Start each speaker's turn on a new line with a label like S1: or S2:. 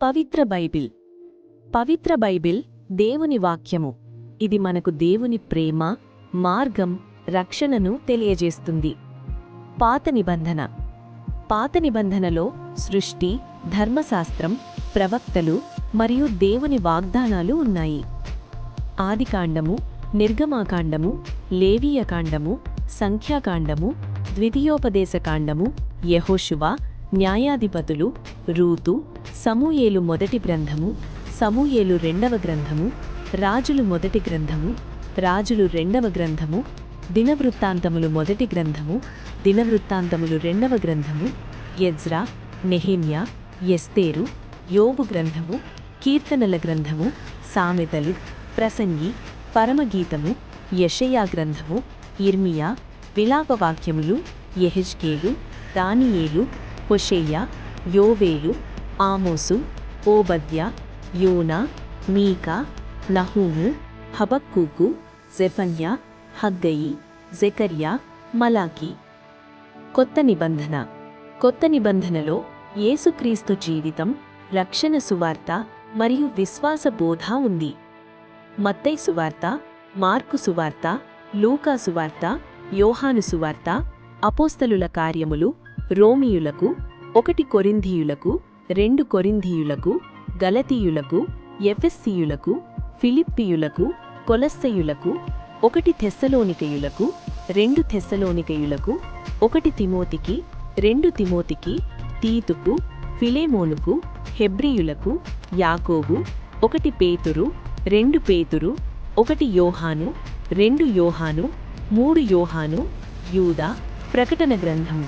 S1: పవిత్ర Bible. పవిత్ర Bible దేవుని వాక్యము. ఇది మనకు దేవుని ప్రేమ, మార్గం, రక్షణను తెలియజేస్తుంది. పాత నిబంధన. పాత నిబంధనలో సృష్టి, ధర్మశాస్త్రం, ప్రవక్తలు మరియు దేవుని వాగ్దానాలు ఉన్నాయి. ఆదికాండము, నిర్గమాకాండము, లేవీయకాండము, సంఖ్యాకాండము, ద్వితీయోపదేశకాండము, యెహోషువ, న్యాయాధిపతులు, రూతు, సమూయేలు మొదటి గ్రంథము, సమూయేలు రెండవ గ్రంథము, రాజులు మొదటి గ్రంథము, రాజులు రెండవ గ్రంథము, దినవృత్తాంతములు మొదటి గ్రంథము, దినవృత్తాంతములు రెండవ గ్రంథము, ఎజ్రా, నెహెమ్యా, ఎస్తేరు, యోబు గ్రంథము, కీర్తనల గ్రంథము, సామెతలు, ప్రసంగి, పరమగీతము, యెషయా గ్రంథము, ఇర్మియా, విలాపవాక్యములు, యెహెజ్కేలు, దానియేలు, హోషేయ, యోవేలు, ఆమోసు, ఓబద్య, యోనా, మీకా, నహూము, హబక్కూకు, జెఫన్యా, హగ్గయి, జెకర్యా, మలాకి. కొత్త నిబంధన. కొత్త నిబంధనలో యేసుక్రీస్తు జీవితం, రక్షణ సువార్త మరియు విశ్వాస బోధ ఉంది. మత్తయి సువార్త, మార్కు సువార్త, లూకా సువార్త, యోహాను సువార్త, అపోస్తలుల కార్యములు, రోమీయులకు, 1 కొరింథీయులకు, 2 కొరింథీయులకు, గలతీయులకు, ఎఫెస్సీయులకు, ఫిలిప్పీయులకు, కొలస్సెయులకు, 1 థెస్సలోనికయులకు, 2 థెస్సలోనికయులకు, 1 తిమోతికి, 2 తిమోతికి, తీతుకు, ఫిలేమోనుకు, హెబ్రీయులకు, యాకోబు, 1 పేతురు, 2 పేతురు, 1 యోహాను, 2 యోహాను, 3 యోహాను, యూదా, ప్రకటన గ్రంథము.